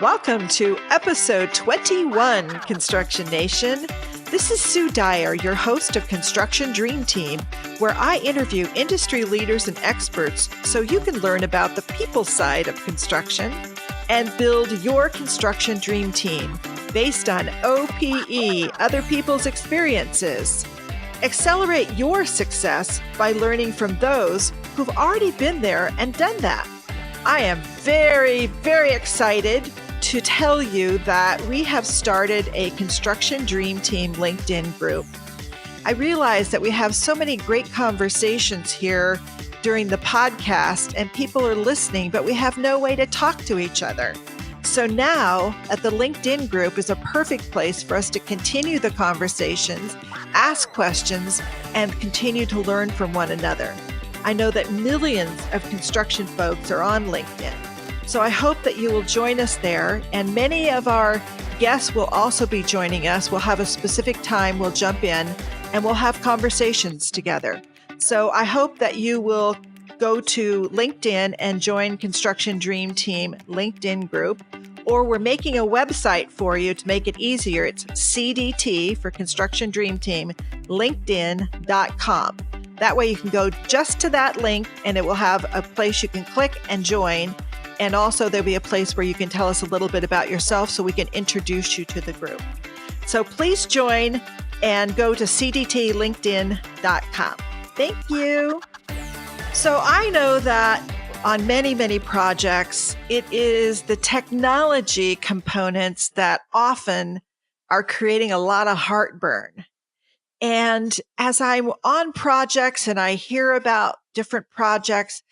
Welcome to episode 21, Construction Nation. This is Sue Dyer, your host of Construction Dream Team, where I interview industry leaders and experts so you can learn about the people side of construction and build your construction dream team based on OPE, other people's experiences. Accelerate your success by learning from those who've already been there and done that. I am very, very excited to tell you that we have started a Construction Dream Team LinkedIn group. I realize that we have so many great conversations here during the podcast and people are listening, but we have no way to talk to each other. So now at the LinkedIn group is a perfect place for us to continue the conversations, ask questions, and continue to learn from one another. I know that millions of construction folks are on LinkedIn. So I hope that you will join us there. And many of our guests will also be joining us. We'll have a specific time, we'll jump in, and we'll have conversations together. So I hope that you will go to LinkedIn and join Construction Dream Team LinkedIn group, or we're making a website for you to make it easier. It's CDT for Construction Dream Team, LinkedIn.com. That way you can go just to that link and it will have a place you can click and join. And also there'll be a place where you can tell us a little bit about yourself so we can introduce you to the group. So please join and go to cdtlinkedin.com. Thank you. So I know that on many, many projects, it is the technology components that often are creating a lot of heartburn. And as I'm on projects and I hear about different projects,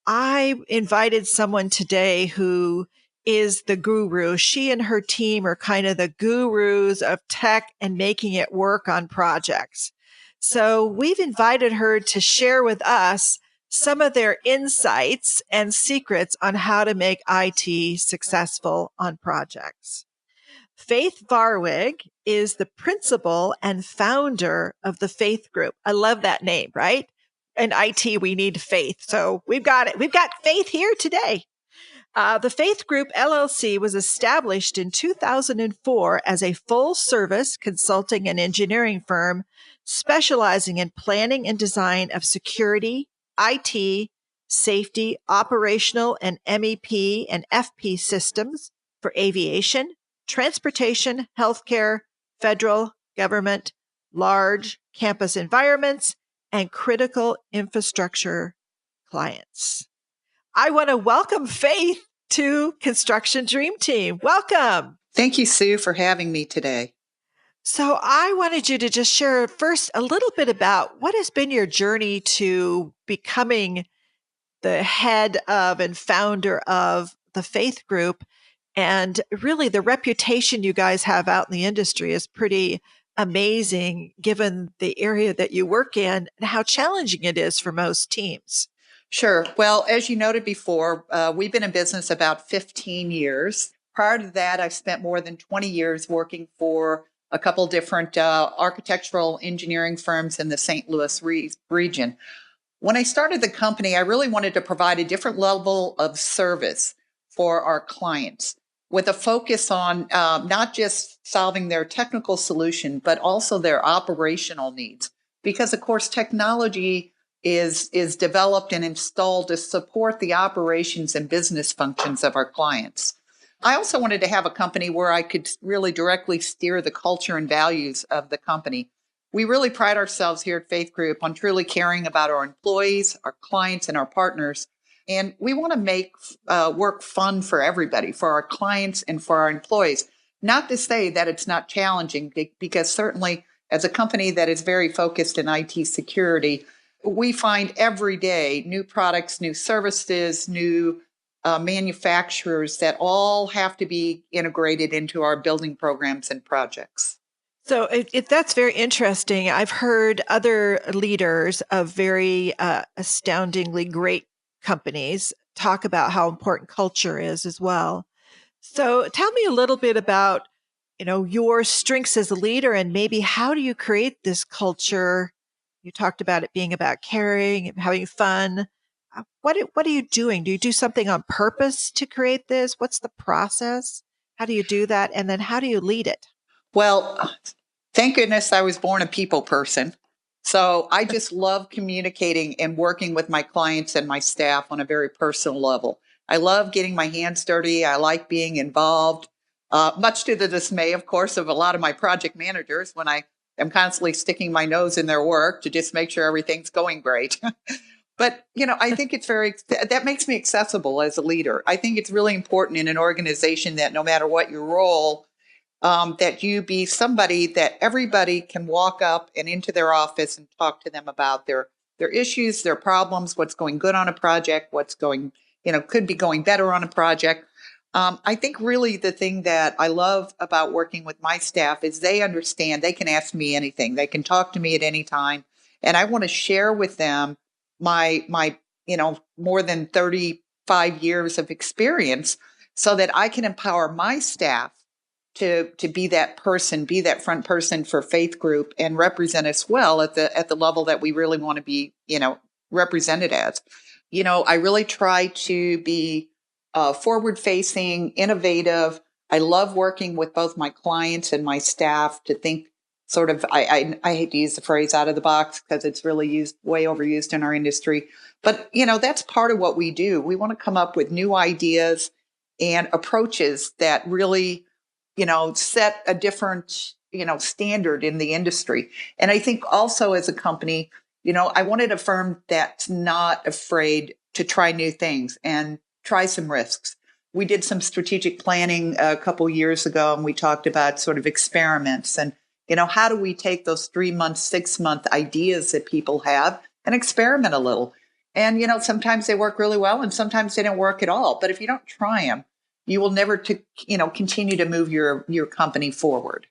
I invited someone today who is the guru. She and her team are kind of the gurus of tech and making it work on projects. So we've invited her to share with us some of their insights and secrets on how to make IT successful on projects. Faith Varwig is the principal and founder of the Faith Group. I love that name, right? In IT, we need faith. So we've got it. We've got faith here today. The Faith Group LLC was established in 2004 as a full-service consulting and engineering firm specializing in planning and design of security, IT, safety, operational, and MEP and FP systems for aviation, transportation, healthcare, federal, government, large campus environments, and critical infrastructure clients. I want to welcome Faith to Construction Dream Team. Welcome. Thank you, Sue, for having me today. So I wanted you to just share first a little bit about what has been your journey to becoming the head of and founder of the Faith Group. And really the reputation you guys have out in the industry is pretty amazing given the area that you work in and how challenging it is for most teams. Sure. Well, as you noted before, we've been in business about 15 years. Prior to that, I spent more than 20 years working for a couple different architectural engineering firms in the St. Louis region. When I started the company, I really wanted to provide a different level of service for our clients, with a focus on not just solving their technical solution, but also their operational needs. Because, of course, technology is developed and installed to support the operations and business functions of our clients. I also wanted to have a company where I could really directly steer the culture and values of the company. We really pride ourselves here at Faith Group on truly caring about our employees, our clients, and our partners. And we want to make work fun for everybody, for our clients and for our employees. Not to say that it's not challenging, because certainly as a company that is very focused in IT security, we find every day new products, new services, new manufacturers that all have to be integrated into our building programs and projects. So that's very interesting. I've heard other leaders of very astoundingly great companies talk about how important culture is as well. So tell me a little bit about, your strengths as a leader and maybe how do you create this culture? You talked about it being about caring and having fun. What are you doing? Do you do something on purpose to create this? What's the process? How do you do that? And then how do you lead it? Well, thank goodness I was born a people person. So I just love communicating and working with my clients and my staff on a very personal level. I love getting my hands dirty. I like being involved, much to the dismay, of course, of a lot of my project managers when I am constantly sticking my nose in their work to just make sure everything's going great. But, I think that makes me accessible as a leader. I think it's really important in an organization that no matter what your role, that you be somebody that everybody can walk up and into their office and talk to them about their issues, their problems, what's going good on a project, what's going, could be going better on a project. I think really the thing that I love about working with my staff is they understand they can ask me anything. They can talk to me at any time. And I want to share with them my more than 35 years of experience so that I can empower my staff to be that person, be that front person for Faith Group and represent us well at the level that we really want to be, represented as. I really try to be forward facing, innovative. I love working with both my clients and my staff to think sort of, I hate to use the phrase out of the box because it's really way overused in our industry. But, that's part of what we do. We want to come up with new ideas and approaches that really, set a different, standard in the industry. And I think also as a company, I wanted a firm that's not afraid to try new things and try some risks. We did some strategic planning a couple years ago, and we talked about sort of experiments and, how do we take those 3 month, 6 month ideas that people have and experiment a little? And, sometimes they work really well and sometimes they don't work at all. But if you don't try them, you will never continue to move your company forward.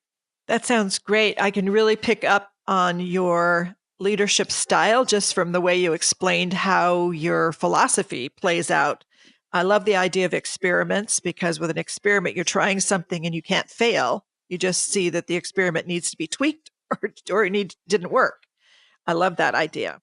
That sounds great. I can really pick up on your leadership style just from the way you explained how your philosophy plays out. I love the idea of experiments because with an experiment, you're trying something and you can't fail. You just see that the experiment needs to be tweaked or it didn't work. I love that idea.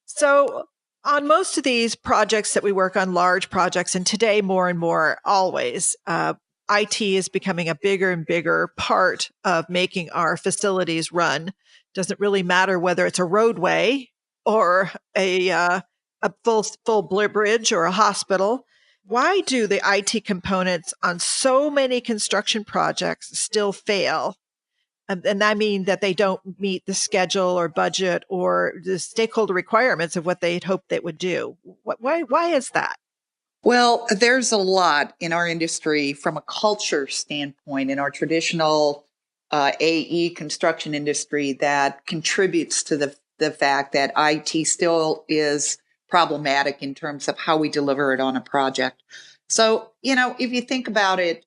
So, on most of these projects that we work on, large projects, and today more and more, always, IT is becoming a bigger and bigger part of making our facilities run. Doesn't really matter whether it's a roadway or a full bridge or a hospital. Why do the IT components on so many construction projects still fail? And I mean that they don't meet the schedule or budget or the stakeholder requirements of what they'd hoped they would do. Why is that? Well, there's a lot in our industry from a culture standpoint in our traditional AE construction industry that contributes to the fact that IT still is problematic in terms of how we deliver it on a project. So, if you think about it,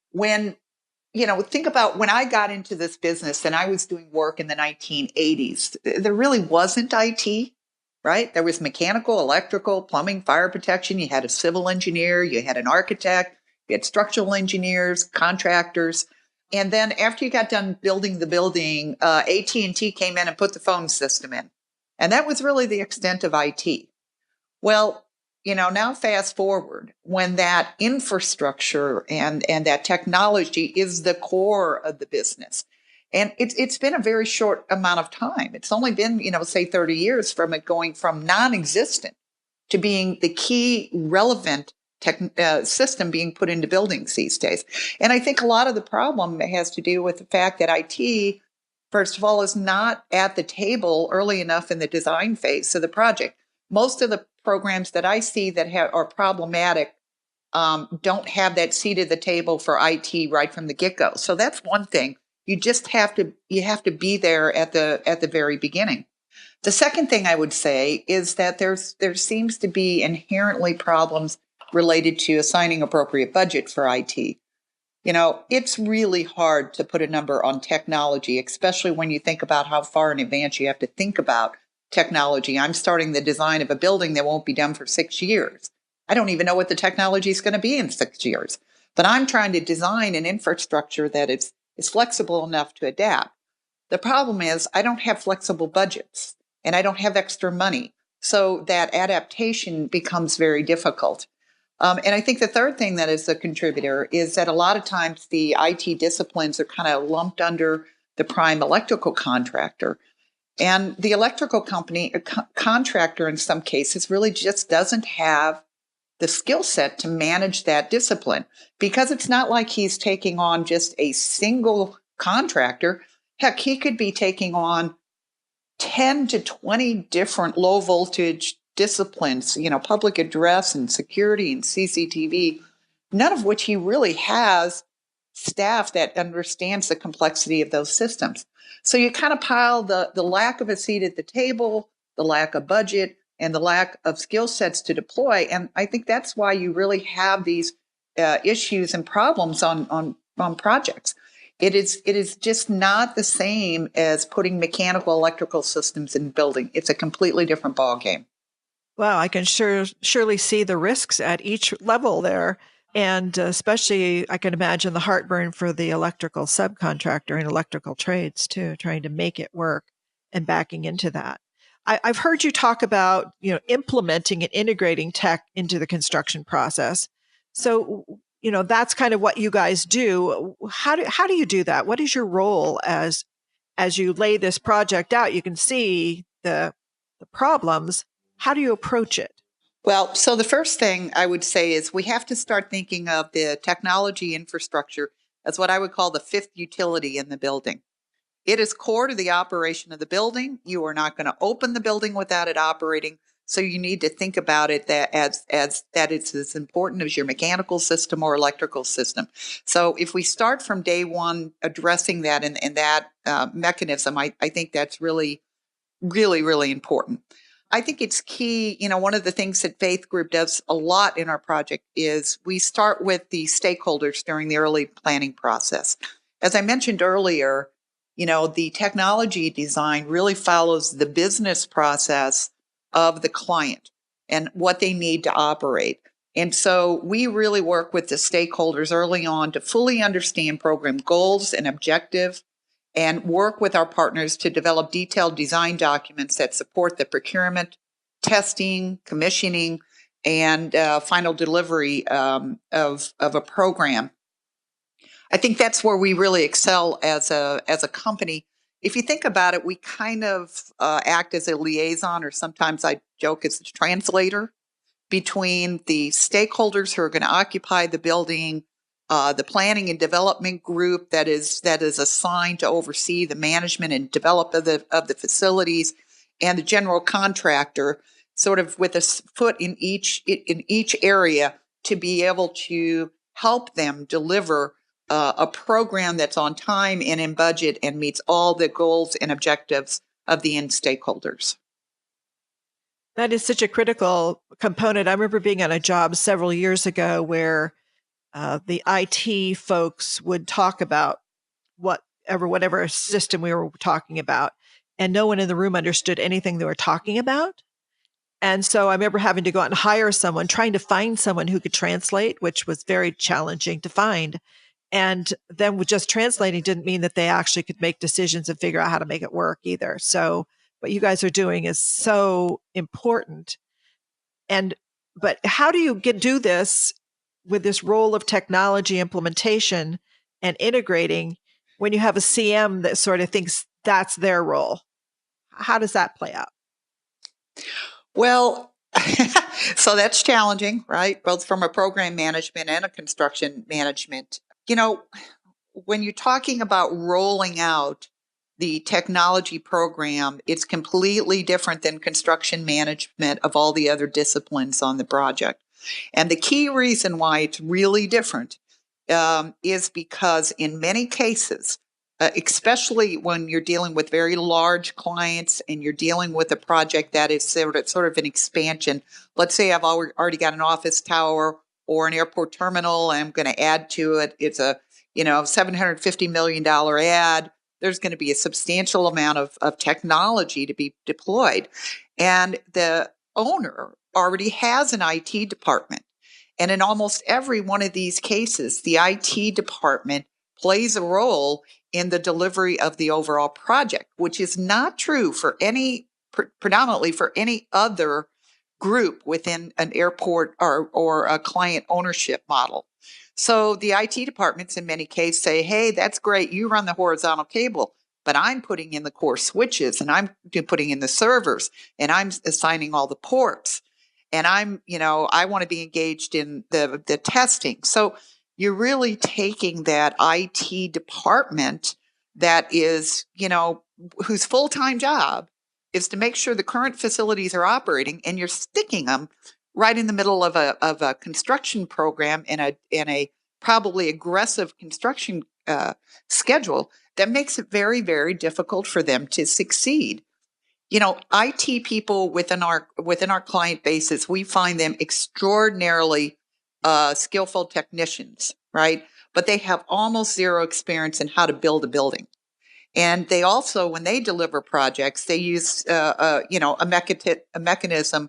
think about when I got into this business and I was doing work in the 1980s, there really wasn't IT, right? There was mechanical, electrical, plumbing, fire protection. You had a civil engineer, you had an architect, you had structural engineers, contractors. And then after you got done building the building, AT&T came in and put the phone system in. And that was really the extent of IT. Well, now fast forward when that infrastructure and that technology is the core of the business. And it's been a very short amount of time. It's only been, say 30 years from it going from non-existent to being the key relevant system being put into buildings these days. And I think a lot of the problem has to do with the fact that IT, first of all, is not at the table early enough in the design phase of the project. Most of the programs that I see that are problematic don't have that seat at the table for IT right from the get-go. So that's one thing. You just have to be there at the very beginning. The second thing I would say is that there seems to be inherently problems related to assigning appropriate budget for IT. It's really hard to put a number on technology, especially when you think about how far in advance you have to think about technology. I'm starting the design of a building that won't be done for 6 years. I don't even know what the technology is going to be in 6 years, but I'm trying to design an infrastructure that is flexible enough to adapt. The problem is I don't have flexible budgets and I don't have extra money. So that adaptation becomes very difficult. And I think the third thing that is a contributor is that a lot of times the IT disciplines are kind of lumped under the prime electrical contractor. And the electrical company, contractor in some cases, really just doesn't have the skill set to manage that discipline, because it's not like he's taking on just a single contractor. Heck, he could be taking on 10 to 20 different low voltage disciplines, public address and security and CCTV, none of which he really has staff that understands the complexity of those systems. So you kind of pile the lack of a seat at the table, the lack of budget, and the lack of skill sets to deploy. And I think that's why you really have these issues and problems on projects. It is just not the same as putting mechanical electrical systems in building. It's a completely different ballgame. Wow, I can surely see the risks at each level there. And especially, I can imagine the heartburn for the electrical subcontractor and electrical trades too, trying to make it work and backing into that. I've heard you talk about, implementing and integrating tech into the construction process. So, that's kind of what you guys do. How do you do that? What is your role as you lay this project out? You can see the problems. How do you approach it? Well, so the first thing I would say is we have to start thinking of the technology infrastructure as what I would call the fifth utility in the building. It is core to the operation of the building. You are not going to open the building without it operating. So you need to think about it that as that it's as important as your mechanical system or electrical system. So if we start from day one addressing that in that mechanism, I think that's really, really, really important. I think it's key. One of the things that Faith Group does a lot in our project is we start with the stakeholders during the early planning process. As I mentioned earlier, the technology design really follows the business process of the client and what they need to operate. And so we really work with the stakeholders early on to fully understand program goals and objectives, and work with our partners to develop detailed design documents that support the procurement, testing, commissioning, and final delivery of a program. I think that's where we really excel as a company. If you think about it, we kind of act as a liaison, or sometimes I joke as a translator between the stakeholders who are going to occupy the building, the planning and development group that is assigned to oversee the management and development of the facilities, and the general contractor, sort of with a foot in each area, to be able to help them deliver a program that's on time and in budget and meets all the goals and objectives of the end stakeholders. That is such a critical component. I remember being on a job several years ago where the IT folks would talk about whatever system we were talking about, and no one in the room understood anything they were talking about. And so I remember having to go out and hire someone, trying to find someone who could translate, which was very challenging to find. And then with just translating didn't mean that they actually could make decisions and figure out how to make it work either. So what you guys are doing is so important. But how do you do this with this role of technology implementation and integrating when you have a CM that sort of thinks that's their role? How does that play out? Well, so that's challenging, right? Both from a program management and a construction management. When you're talking about rolling out the technology program, it's completely different than construction management of all the other disciplines on the project. And the key reason why it's really different is because in many cases, especially when you're dealing with very large clients and you're dealing with a project that is sort of an expansion. Let's say I've already got an office tower or an airport terminal, and I'm going to add to it. It's a $750 million ad. There's going to be a substantial amount of technology to be deployed. And the owner already has an IT department. And in almost every one of these cases, the IT department plays a role in the delivery of the overall project, which is not true for any predominantly for any other group within an airport or a client ownership model. So the IT departments in many cases say, hey, that's great. You run the horizontal cable, but I'm putting in the core switches and I'm putting in the servers and I'm assigning all the ports. And I want to be engaged in the testing. So you're really taking that IT department that is, whose full-time job is to make sure the current facilities are operating, and you're sticking them right in the middle of a construction program and a probably aggressive construction schedule that makes it very, very difficult for them to succeed. IT people within our client bases, we find them extraordinarily skillful technicians, right? But they have almost zero experience in how to build a building. And they also, when they deliver projects, they use a mechanism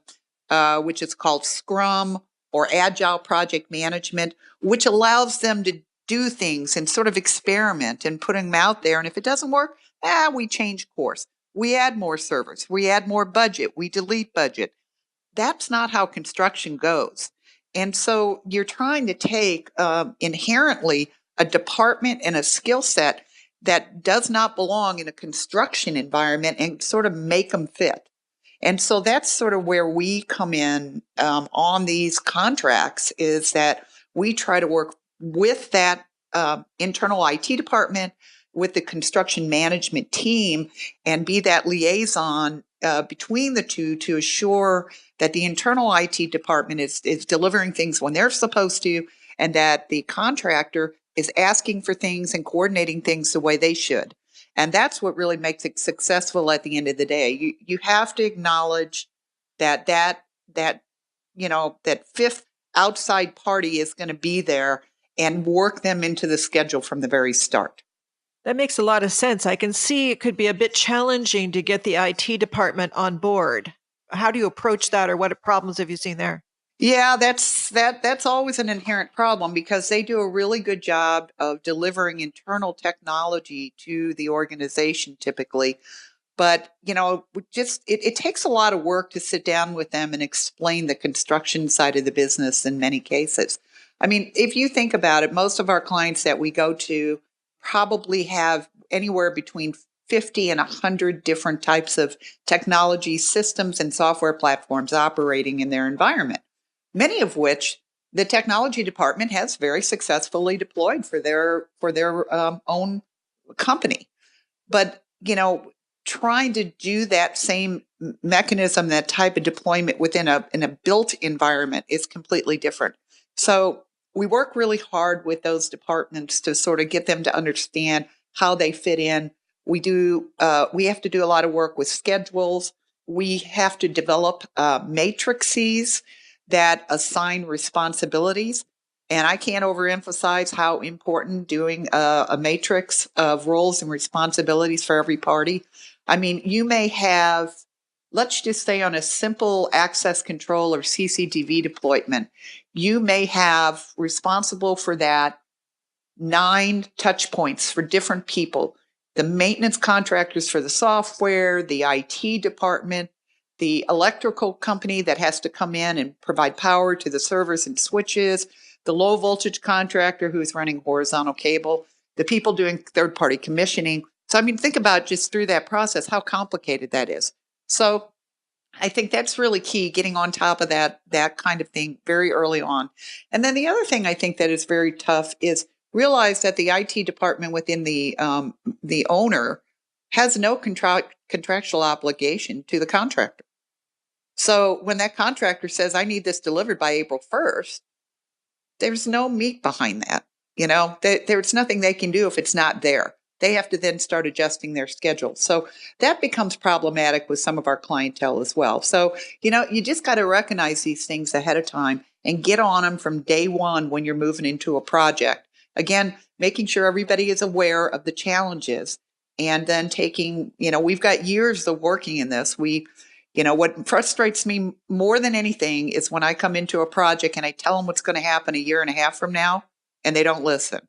which is called Scrum or Agile Project Management, which allows them to do things and sort of experiment and put them out there. And if it doesn't work, we change course. We add more servers. We add more budget. We delete budget. That's not how construction goes. And so you're trying to take inherently a department and a skill set that does not belong in a construction environment and sort of make them fit. And so that's sort of where we come in on these contracts, is that we try to work with that internal IT department, with the construction management team, and be that liaison between the two to assure that the internal IT department is delivering things when they're supposed to, and that the contractor is asking for things and coordinating things the way they should. And that's what really makes it successful at the end of the day. You have to acknowledge that fifth outside party is going to be there and work them into the schedule from the very start. That makes a lot of sense. I can see it could be a bit challenging to get the IT department on board. How do you approach that, or what problems have you seen there? Yeah, that's always an inherent problem, because they do a really good job of delivering internal technology to the organization typically. But, it takes a lot of work to sit down with them and explain the construction side of the business in many cases. I mean, if you think about it, most of our clients that we go to probably have anywhere between 50 and 100 different types of technology systems and software platforms operating in their environment, many of which the technology department has very successfully deployed for their own company. But, trying to do that same mechanism, that type of deployment in a built environment is completely different. So we work really hard with those departments to sort of get them to understand how they fit in. We have to do a lot of work with schedules. We have to develop matrices that assign responsibilities. And I can't overemphasize how important doing a matrix of roles and responsibilities for every party. I mean, you may have, let's just say on a simple access control or CCTV deployment, you may have responsible for that 9 touch points for different people: the maintenance contractors for the software, the IT department, the electrical company that has to come in and provide power to the servers and switches, the low voltage contractor who's running horizontal cable, the people doing third-party commissioning. So, I mean, think about just through that process, how complicated that is. So I think that's really key, getting on top of that kind of thing very early on. And then the other thing I think that is very tough is realize that the IT department within the owner has no contractual obligation to the contractor. So when that contractor says, I need this delivered by April 1st, there's no meat behind that. There's nothing they can do if it's not there. They have to then start adjusting their schedule. So that becomes problematic with some of our clientele as well. So, you just got to recognize these things ahead of time and get on them from day one when you're moving into a project. Again, making sure everybody is aware of the challenges, and then we've got years of working in this. What frustrates me more than anything is when I come into a project and I tell them what's going to happen a year and a half from now, and they don't listen.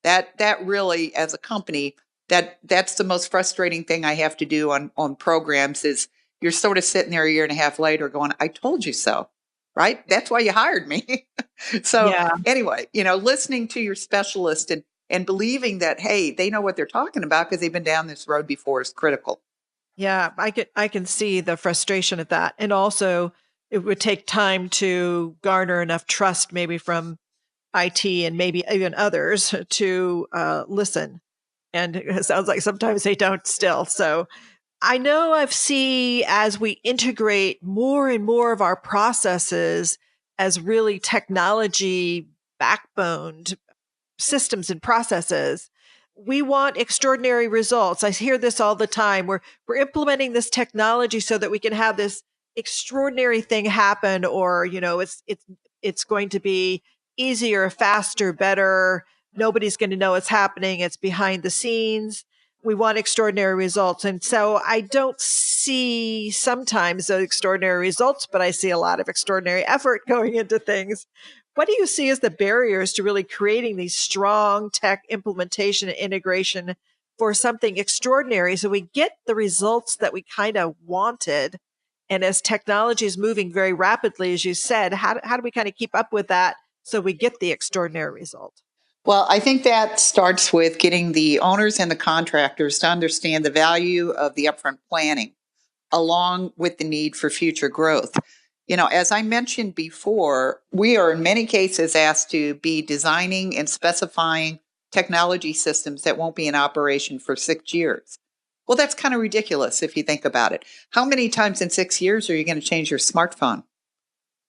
That really, as a company, that's the most frustrating thing I have to do on programs is you're sort of sitting there a year and a half later going, I told you so, right? That's why you hired me. So Yeah. anyway, listening to your specialist and believing that, hey, they know what they're talking about because they've been down this road before is critical. Yeah, I can see the frustration of that. And also it would take time to garner enough trust maybe from IT and maybe even others to listen. And it sounds like sometimes they don't still. So I know I've seen as we integrate more and more of our processes as really technology backboned systems and processes, we want extraordinary results. I hear this all the time. We're implementing this technology so that we can have this extraordinary thing happen, or it's going to be easier, faster, better. Nobody's going to know it's happening. It's behind the scenes. We want extraordinary results. And so I don't see sometimes those extraordinary results, but I see a lot of extraordinary effort going into things. What do you see as the barriers to really creating these strong tech implementation and integration for something extraordinary so we get the results that we kind of wanted? And as technology is moving very rapidly, as you said, how do we kind of keep up with that so we get the extraordinary result? Well, I think that starts with getting the owners and the contractors to understand the value of the upfront planning along with the need for future growth. As I mentioned before, we are in many cases asked to be designing and specifying technology systems that won't be in operation for 6 years. Well, that's kind of ridiculous if you think about it. How many times in 6 years are you going to change your smartphone?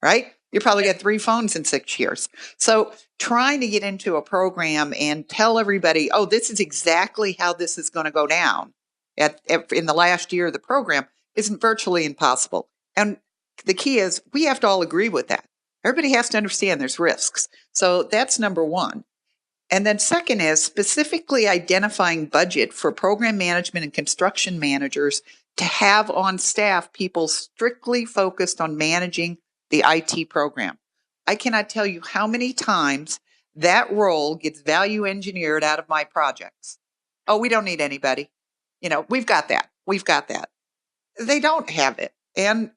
Right? You probably get 3 phones in 6 years. So trying to get into a program and tell everybody, oh, this is exactly how this is going to go down in the last year of the program isn't virtually impossible. And the key is we have to all agree with that. Everybody has to understand there's risks. So that's number one. And then second is specifically identifying budget for program management and construction managers to have on staff people strictly focused on managing the IT program. I cannot tell you how many times that role gets value engineered out of my projects. Oh, we don't need anybody. We've got that. We've got that. They don't have it. And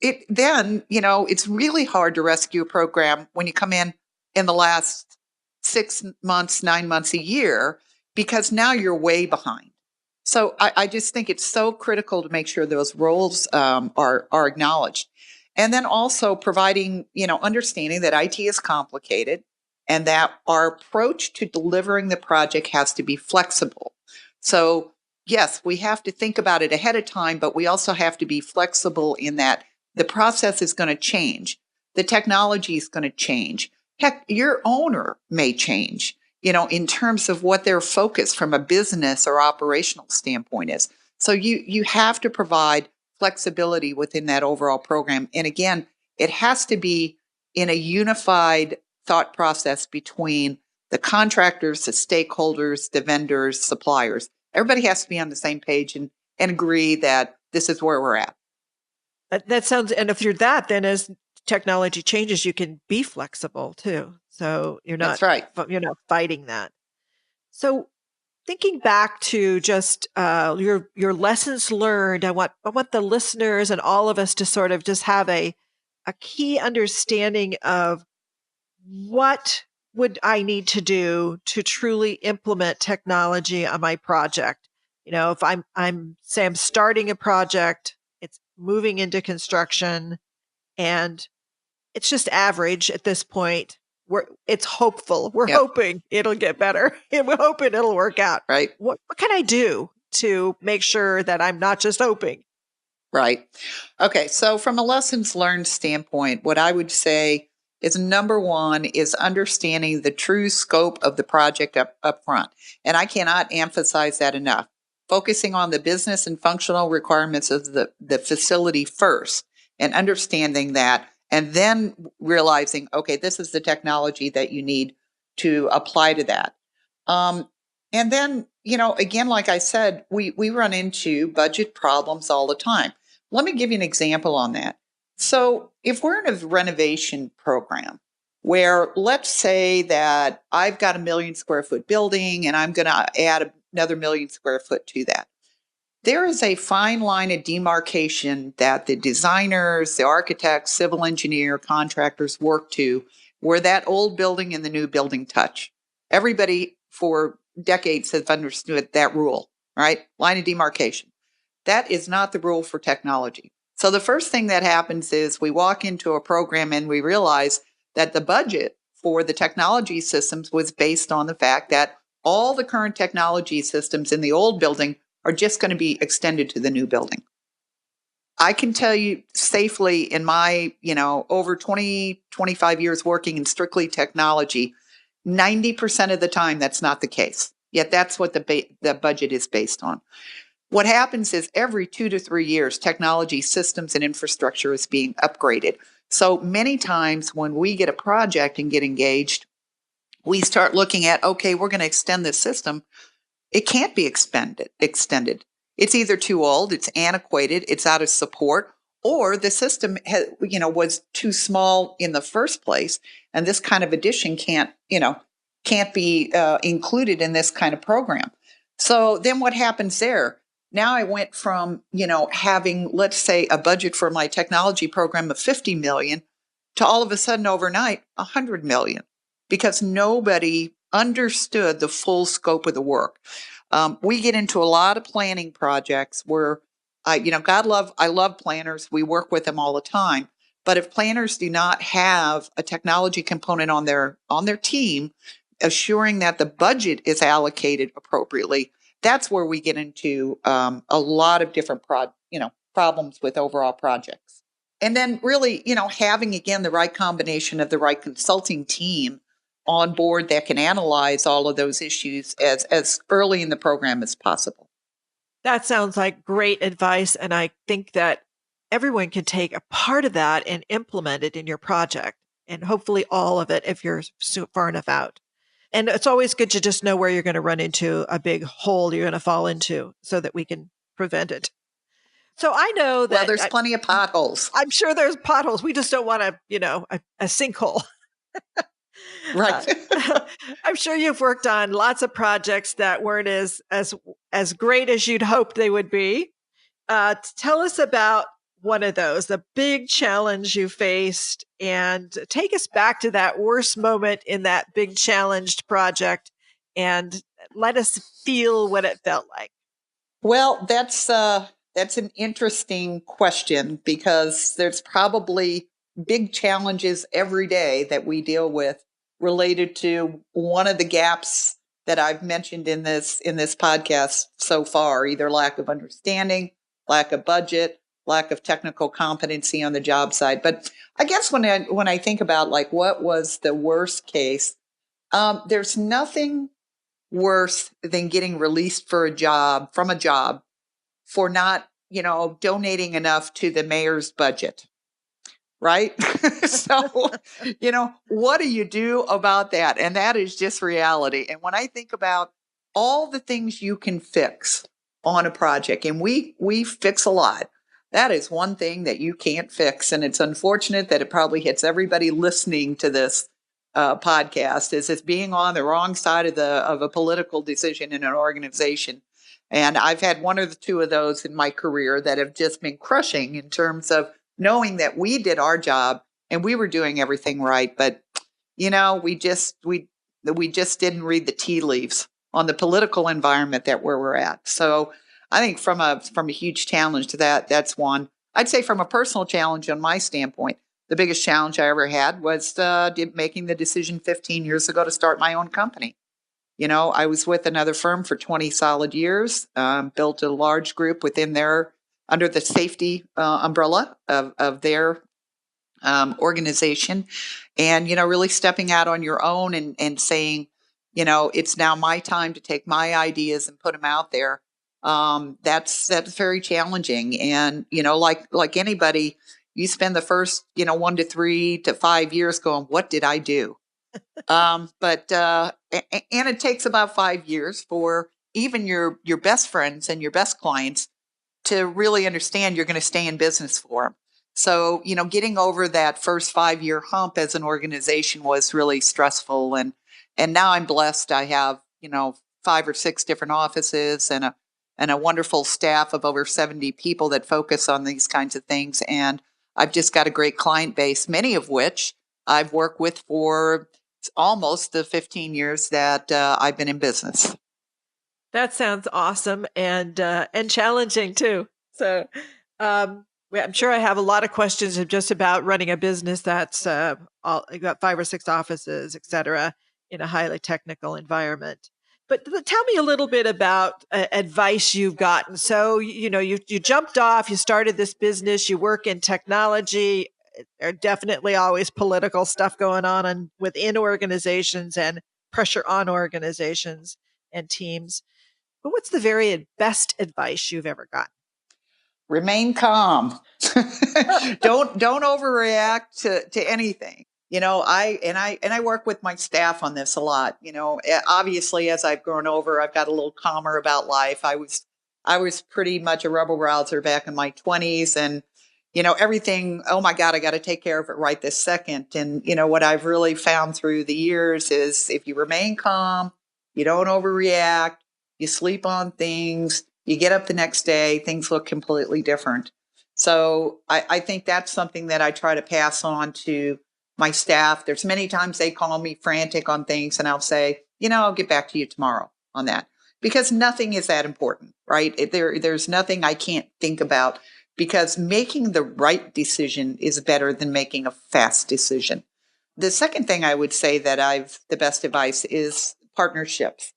it then, it's really hard to rescue a program when you come in the last 6 months, 9 months, a year, because now you're way behind. So I just think it's so critical to make sure those roles are acknowledged. And then also providing, understanding that IT is complicated and that our approach to delivering the project has to be flexible. So yes, we have to think about it ahead of time, but we also have to be flexible in that the process is going to change. The technology is going to change. Heck, your owner may change, in terms of what their focus from a business or operational standpoint is. So you have to provide flexibility within that overall program. And again, it has to be in a unified thought process between the contractors, the stakeholders, the vendors, suppliers. Everybody has to be on the same page and agree that this is where we're at. That sounds, and if you're that, then as technology changes, you can be flexible too. So That's right. you're not fighting that. So thinking back to just your lessons learned, I want the listeners and all of us to sort of just have a key understanding of what would I need to do to truly implement technology on my project. If I'm say I'm starting a project, it's moving into construction, and it's just average at this point. It's hopeful. We're Yep. hoping it'll get better, and we're hoping it'll work out. Right. What can I do to make sure that I'm not just hoping? Right. Okay. So from a lessons learned standpoint, what I would say is number one is understanding the true scope of the project up front. And I cannot emphasize that enough. Focusing on the business and functional requirements of the facility first and understanding that, and then realizing, okay, this is the technology that you need to apply to that. And then, again, like I said, we run into budget problems all the time. Let me give you an example on that. So if we're in a renovation program where let's say that I've got 1 million square foot building and I'm going to add another 1 million square foot to that. There is a fine line of demarcation that the designers, the architects, civil engineer, contractors work to, where that old building and the new building touch. Everybody for decades has understood that rule, right? Line of demarcation. That is not the rule for technology. So the first thing that happens is we walk into a program and we realize that the budget for the technology systems was based on the fact that all the current technology systems in the old building are just going to be extended to the new building. I can tell you safely in my, over 20, 25 years working in strictly technology, 90% of the time that's not the case. Yet that's what the budget is based on. What happens is every 2 to 3 years, technology systems and infrastructure is being upgraded. So many times when we get a project and get engaged, we start looking at, okay, we're going to extend this system. It can't be extended. It's either too old, it's antiquated, it's out of support, or the system was too small in the first place, and this kind of addition can't be included in this kind of program. So then what happens there? Now I went from having, let's say, a budget for my technology program of 50 million to all of a sudden overnight 100 million, because nobody understood the full scope of the work. We get into a lot of planning projects where, I love planners. We work with them all the time. But if planners do not have a technology component on their team, assuring that the budget is allocated appropriately, that's where we get into a lot of different problems with overall projects. And then really, having again the right combination of the right consulting team on board that can analyze all of those issues as early in the program as possible. That sounds like great advice. And I think that everyone can take a part of that and implement it in your project, and hopefully all of it if you're far enough out. And it's always good to just know where you're going to run into a big hole you're going to fall into so that we can prevent it. So I know that there's plenty of potholes. I'm sure there's potholes. We just don't want a sinkhole. Right. I'm sure you've worked on lots of projects that weren't as great as you'd hoped they would be. Tell us about one of those, the big challenge you faced, and take us back to that worst moment in that big challenged project and let us feel what it felt like. Well, that's an interesting question, because there's probably big challenges every day that we deal with related to one of the gaps that I've mentioned in this podcast so far, either lack of understanding, lack of budget, lack of technical competency on the job side. But I guess when I think about like what was the worst case, there's nothing worse than getting released from a job for not, donating enough to the mayor's budget. Right? So, what do you do about that? And that is just reality. And when I think about all the things you can fix on a project, and we fix a lot, that is one thing that you can't fix. And it's unfortunate that it probably hits everybody listening to this podcast, is it's being on the wrong side of a political decision in an organization. And I've had one or two of those in my career that have just been crushing in terms of knowing that we did our job and we were doing everything right, but we just didn't read the tea leaves on the political environment that where we're at. So I think from a huge challenge to that's one. I'd say from a personal challenge on my standpoint, the biggest challenge I ever had was making the decision 15 years ago to start my own company. I was with another firm for 20 solid years, built a large group under the safety umbrella of their organization, and really stepping out on your own and saying, it's now my time to take my ideas and put them out there. That's very challenging, and like anybody, you spend the first 1 to 3 to 5 years going, what did I do? But it takes about 5 years for even your best friends and your best clients to really understand you're going to stay in business for them. So, getting over that first 5-year hump as an organization was really stressful. And now I'm blessed. I have, 5 or 6 different offices and and a wonderful staff of over 70 people that focus on these kinds of things. And I've just got a great client base, many of which I've worked with for almost the 15 years that I've been in business. That sounds awesome and challenging too. So, I'm sure I have a lot of questions of just about running a business that's got 5 or 6 offices, et cetera, in a highly technical environment. But tell me a little bit about advice you've gotten. So, you jumped off, you started this business, you work in technology. There are definitely always political stuff going on within organizations and pressure on organizations and teams. But what's the very best advice you've ever got? Remain calm. Don't overreact to anything. I work with my staff on this a lot. Obviously as I've grown over, I've got a little calmer about life. I was pretty much a rebel rouser back in my 20s, and everything, oh my God, I got to take care of it right this second. And what I've really found through the years is if you remain calm, you don't overreact, you sleep on things, you get up the next day, things look completely different. So I think that's something that I try to pass on to my staff. There's many times they call me frantic on things, and I'll say, I'll get back to you tomorrow on that, because nothing is that important, right? There's nothing I can't think about, because making the right decision is better than making a fast decision. The second thing I would say that the best advice is partnerships.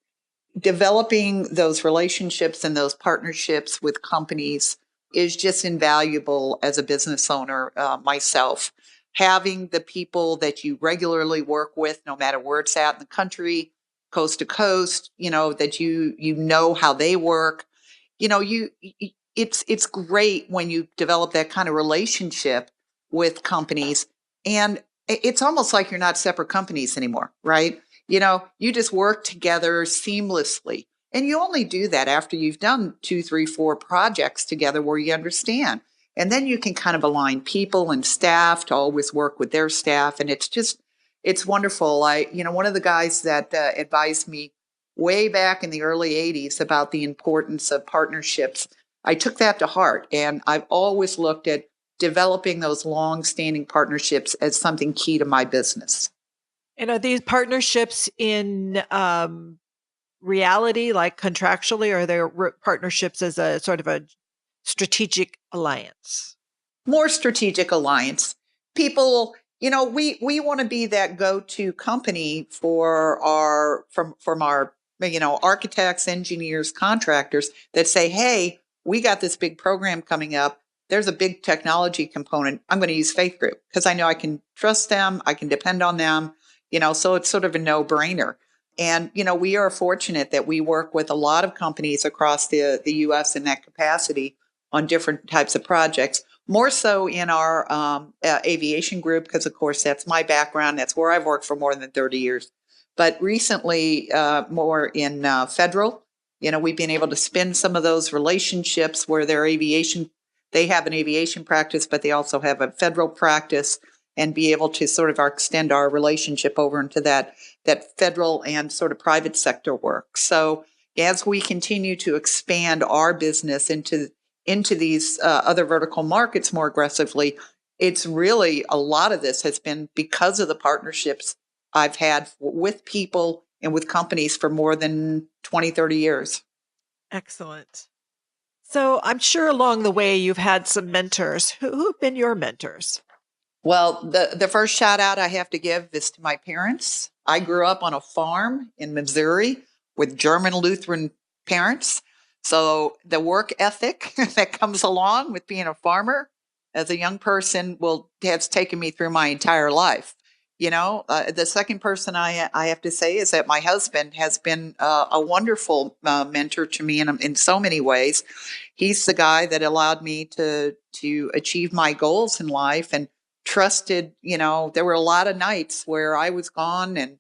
Developing those relationships and those partnerships with companies is just invaluable as a business owner myself. Having the people that you regularly work with, no matter where it's at in the country, coast to coast, that you know how they work. It's great when you develop that kind of relationship with companies, and it's almost like you're not separate companies anymore, right? You just work together seamlessly. And you only do that after you've done 2, 3, 4 projects together where you understand. And then you can kind of align people and staff to always work with their staff. And it's wonderful. One of the guys that advised me way back in the early 80s about the importance of partnerships, I took that to heart. And I've always looked at developing those long-standing partnerships as something key to my business. And are these partnerships in reality, like contractually, or are they partnerships as a sort of a strategic alliance? More strategic alliance. People, we want to be that go-to company for from our architects, engineers, contractors that say, hey, we got this big program coming up. There's a big technology component. I'm going to use Faith Group because I know I can trust them. I can depend on them. So it's sort of a no-brainer. And, we are fortunate that we work with a lot of companies across the U.S. in that capacity on different types of projects, more so in our aviation group, because, of course, that's my background. That's where I've worked for more than 30 years. But recently, more in federal, we've been able to spin some of those relationships where they have an aviation practice, but they also have a federal practice, and be able to sort of extend our relationship over into that federal and sort of private sector work. So as we continue to expand our business into these other vertical markets more aggressively, it's really, a lot of this has been because of the partnerships I've had with people and with companies for more than 20, 30 years. Excellent. So I'm sure along the way you've had some mentors. Who have been your mentors? Well, the first shout out I have to give is to my parents. I grew up on a farm in Missouri with German Lutheran parents. So the work ethic that comes along with being a farmer as a young person has taken me through my entire life. The second person I have to say is that my husband has been a wonderful mentor to me in so many ways. He's the guy that allowed me to achieve my goals in life, and trusted. There were a lot of nights where I was gone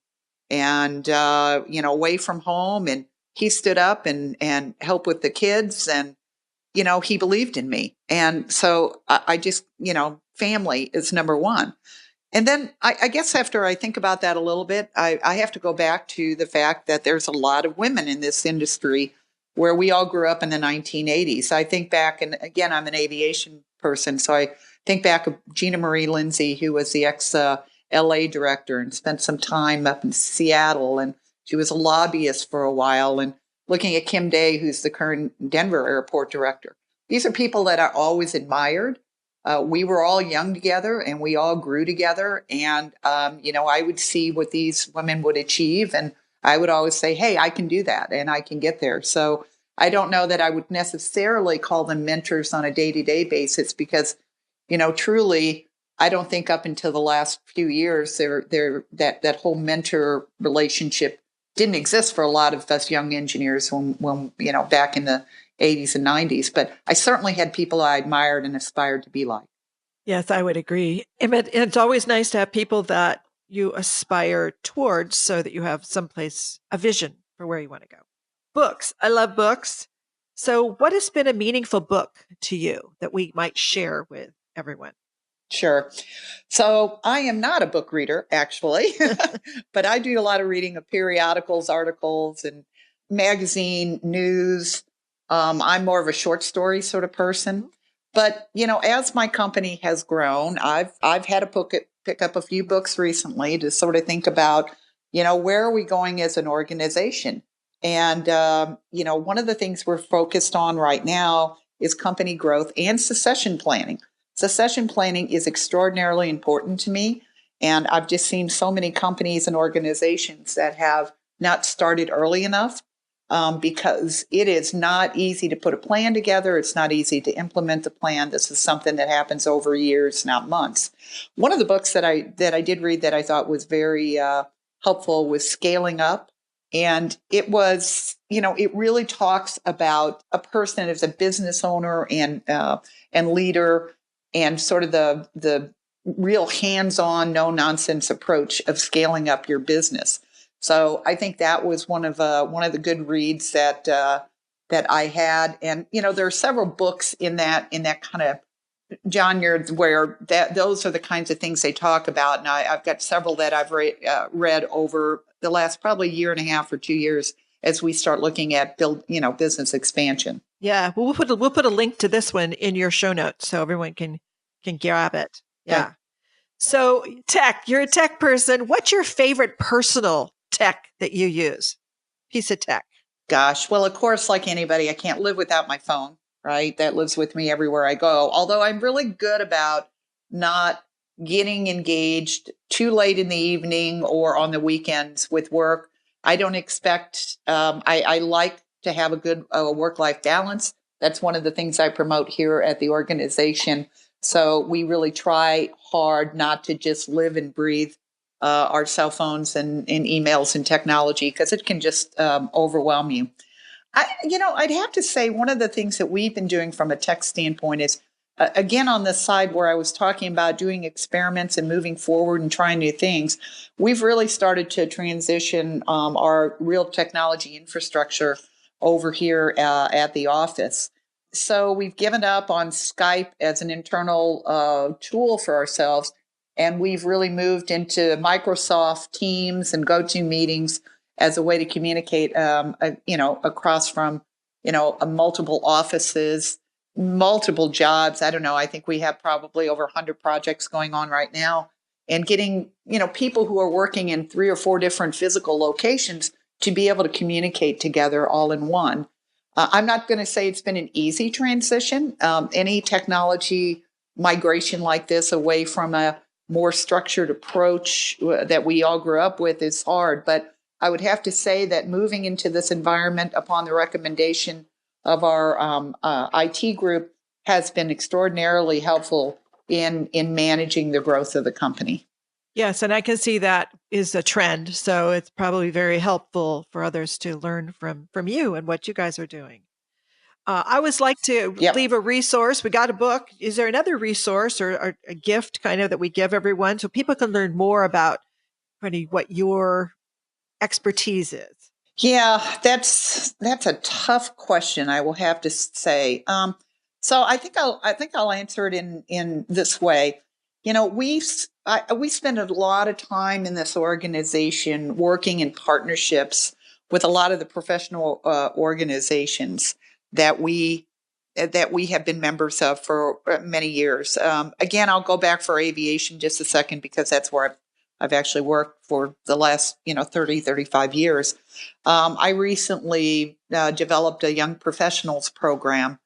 and away from home, and he stood up and helped with the kids, and he believed in me. And so I just, family is number one. And then I guess after I think about that a little bit, I have to go back to the fact that there's a lot of women in this industry where we all grew up in the 1980s. I think back, and again, I'm an aviation person, so I think back of Gina Marie Lindsay, who was the ex LA director and spent some time up in Seattle, and she was a lobbyist for a while, and looking at Kim Day, who's the current Denver airport director. These are people that I always admired. We were all young together and we all grew together. And, I would see what these women would achieve. And I would always say, hey, I can do that and I can get there. So I don't know that I would necessarily call them mentors on a day-to-day basis because, truly, I don't think up until the last few years that whole mentor relationship didn't exist for a lot of us young engineers when back in the 80s and 90s. But I certainly had people I admired and aspired to be like. Yes, I would agree. And it's always nice to have people that you aspire towards so that you have someplace, a vision for where you want to go. Books. I love books. So what has been a meaningful book to you that we might share with everyone? Sure. So I am not a book reader, actually, but I do a lot of reading of periodicals, articles, and magazine news. I'm more of a short story sort of person. But as my company has grown, I've had to pick up a few books recently to sort of think about, where are we going as an organization? And one of the things we're focused on right now is company growth and succession planning. Succession planning is extraordinarily important to me. And I've just seen so many companies and organizations that have not started early enough because it is not easy to put a plan together. It's not easy to implement the plan. This is something that happens over years, not months. One of the books that I did read that I thought was very helpful was Scaling Up. And it was, it really talks about a person as a business owner and leader, and sort of the real hands-on, no-nonsense approach of scaling up your business. So I think that was one of the good reads that I had, and there are several books in that kind of genre where those are the kinds of things they talk about, and I've got several that I've read over the last probably year and a half or 2 years as we start looking at business expansion. Yeah, well, we'll put a link to this one in your show notes so everyone can grab it. Yeah. Okay. So tech, you're a tech person. What's your favorite personal tech that you use? Piece of tech. Gosh, well, of course, like anybody, I can't live without my phone, right? That lives with me everywhere I go. Although I'm really good about not getting engaged too late in the evening or on the weekends with work. I don't expect, I like to have a good work-life balance. That's one of the things I promote here at the organization. So we really try hard not to just live and breathe our cell phones and emails and technology because it can just overwhelm you. I'd have to say one of the things that we've been doing from a tech standpoint is, again, on the side where I was talking about doing experiments and moving forward and trying new things, we've really started to transition our real technology infrastructure over here at the office. So we've given up on Skype as an internal tool for ourselves, and we've really moved into Microsoft Teams and GoToMeetings as a way to communicate, across from, multiple offices, multiple jobs. I don't know. I think we have probably over 100 projects going on right now, and getting, people who are working in 3 or 4 different physical locations to be able to communicate together all in one. I'm not going to say it's been an easy transition. Any technology migration like this away from a more structured approach that we all grew up with is hard. But I would have to say that moving into this environment upon the recommendation of our IT group has been extraordinarily helpful in managing the growth of the company. Yes, and I can see that is a trend. So it's probably very helpful for others to learn from you and what you guys are doing. I always like to leave a resource. We got a book. Is there another resource or a gift kind of that we give everyone so people can learn more about really what your expertise is? Yeah, that's a tough question, I will have to say. So I think I'll answer it in this way. We spend a lot of time in this organization working in partnerships with a lot of the professional organizations that we have been members of for many years. Again, I'll go back for aviation just a second because that's where I've actually worked for the last 30, 35 years. I recently developed a young professionals program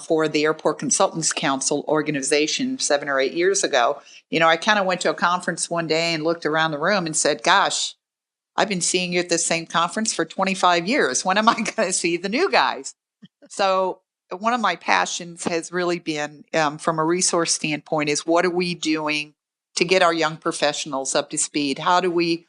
for the Airport Consultants Council organization 7 or 8 years ago. I kind of went to a conference one day and looked around the room and said, gosh, I've been seeing you at this same conference for 25 years. When am I going to see the new guys? So one of my passions has really been, from a resource standpoint, is what are we doing to get our young professionals up to speed? How do we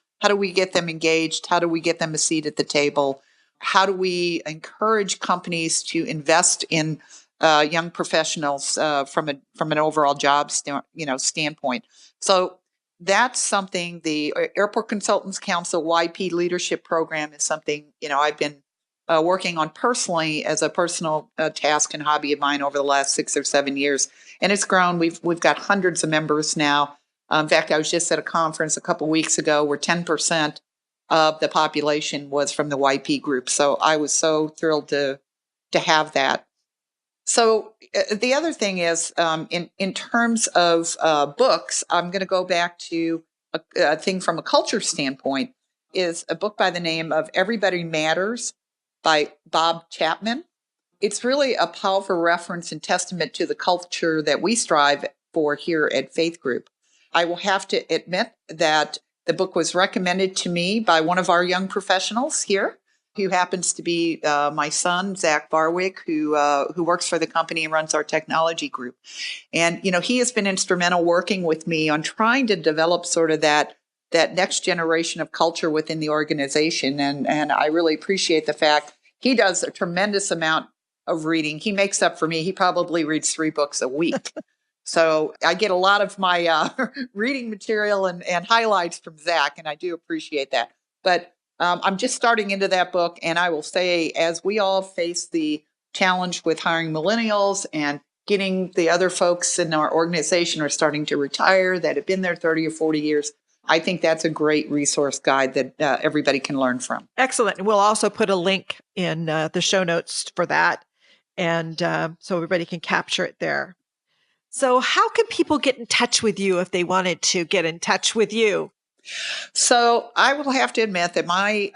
get them engaged? How do we get them a seat at the table? How do we encourage companies to invest in young professionals from an overall job standpoint? So that's something. The Airport Consultants Council YP Leadership Program is something I've been working on personally as a personal task and hobby of mine over the last 6 or 7 years, and it's grown. We've got hundreds of members now. In fact, I was just at a conference a couple weeks ago where 10% of the population was from the YP group. So I was so thrilled to have that. So the other thing is, in terms of books, I'm going to go back to a thing from a culture standpoint, is a book by the name of Everybody Matters by Bob Chapman. It's really a powerful reference and testament to the culture that we strive for here at Faith Group. I will have to admit that the book was recommended to me by one of our young professionals here, who happens to be my son, Zach Varwig, who works for the company and runs our technology group. And, he has been instrumental working with me on trying to develop sort of that next generation of culture within the organization. And I really appreciate the fact he does a tremendous amount of reading. He makes up for me. He probably reads 3 books a week. So I get a lot of my reading material and highlights from Zach, and I do appreciate that. But I'm just starting into that book, and I will say, as we all face the challenge with hiring millennials and getting the other folks in our organization are starting to retire that have been there 30 or 40 years, I think that's a great resource guide that everybody can learn from. Excellent. And we'll also put a link in the show notes for that, and so everybody can capture it there. So how can people get in touch with you if they wanted to get in touch with you? So I will have to admit that my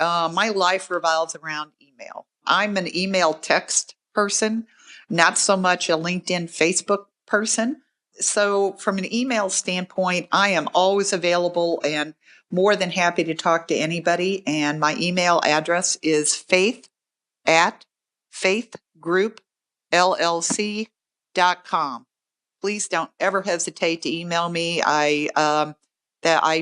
life revolves around email. I'm an email text person, not so much a LinkedIn, Facebook person. So from an email standpoint, I am always available and more than happy to talk to anybody. And my email address is faith@faithgroupllc.com. Please don't ever hesitate to email me. I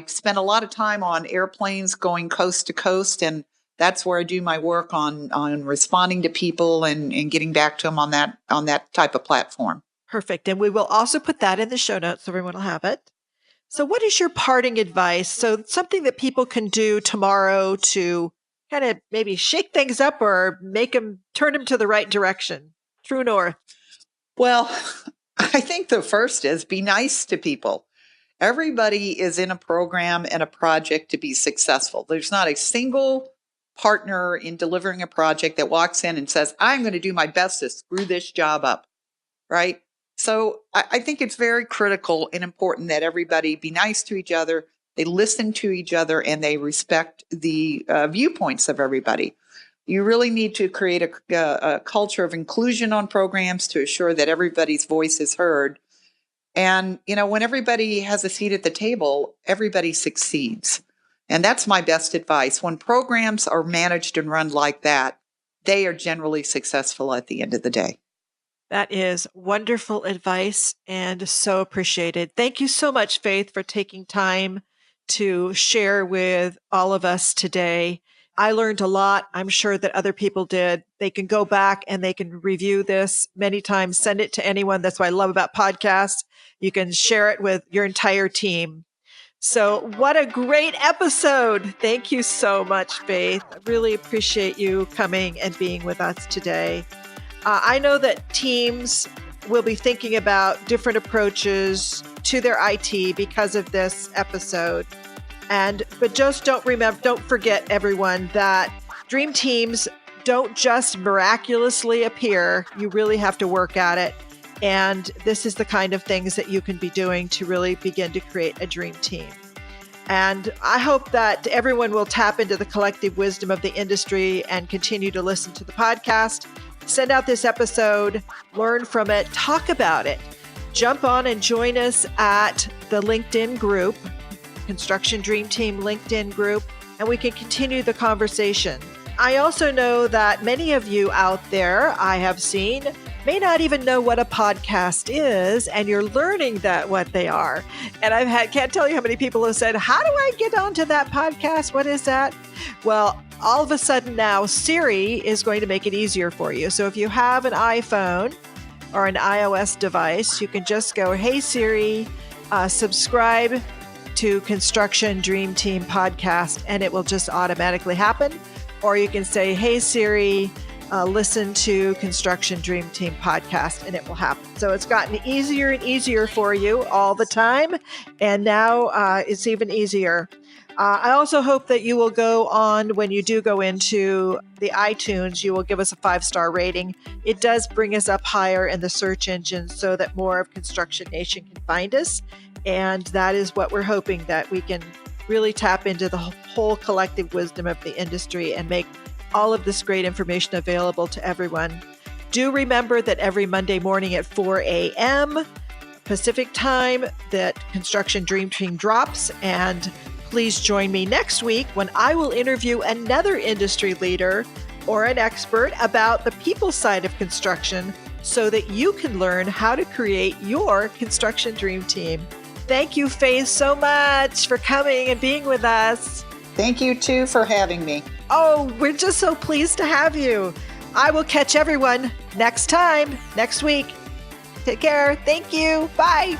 spend a lot of time on airplanes going coast to coast, and that's where I do my work on responding to people and getting back to them on that type of platform. Perfect. And we will also put that in the show notes so everyone will have it. So what is your parting advice? So something that people can do tomorrow to kind of maybe shake things up or turn them to the right direction, true north. Well, I think the first is be nice to people. Everybody is in a program and a project to be successful. There's not a single partner in delivering a project that walks in and says, I'm going to do my best to screw this job up, right? So I think it's very critical and important that everybody be nice to each other, they listen to each other, and they respect the viewpoints of everybody. You really need to create a culture of inclusion on programs to assure that everybody's voice is heard. And, when everybody has a seat at the table, everybody succeeds. And that's my best advice. When programs are managed and run like that, they are generally successful at the end of the day. That is wonderful advice and so appreciated. Thank you so much, Faith, for taking time to share with all of us today. I learned a lot. I'm sure that other people did. They can go back and they can review this many times, send it to anyone. That's what I love about podcasts. You can share it with your entire team. So what a great episode. Thank you so much, Faith. I really appreciate you coming and being with us today. I know that teams will be thinking about different approaches to their IT because of this episode. But just don't forget, everyone, that Dream teams don't just miraculously appear. You really have to work at it. And this is the kind of things that you can be doing to really begin to create a dream team. And I hope that everyone will tap into the collective wisdom of the industry and continue to listen to the podcast. Send out this episode, learn from it, talk about it. Jump on and join us at the LinkedIn group, Construction Dream Team LinkedIn group, and we can continue the conversation. I also know that many of you out there, I have seen, may not even know what a podcast is, and you're learning what they are. And can't tell you how many people have said, how do I get onto that podcast? What is that? Well, all of a sudden now, Siri is going to make it easier for you. So if you have an iPhone or an iOS device, you can just go, hey Siri, subscribe to Construction Dream Team podcast, and it will just automatically happen. Or you can say, hey Siri, listen to Construction Dream Team podcast, and it will happen. So it's gotten easier and easier for you all the time. And now it's even easier. I also hope that you will go on, when you do go into the iTunes, you will give us a 5-star rating. It does bring us up higher in the search engine so that more of Construction Nation can find us. And that is what we're hoping, that we can really tap into the whole collective wisdom of the industry and make all of this great information available to everyone. Do remember that every Monday morning at 4 a.m. Pacific time, that Construction Dream Team drops. And please join me next week when I will interview another industry leader or an expert about the people side of construction so that you can learn how to create your Construction Dream Team. Thank you, Faith, so much for coming and being with us. Thank you, too, for having me. Oh, we're just so pleased to have you. I will catch everyone next week. Take care. Thank you. Bye.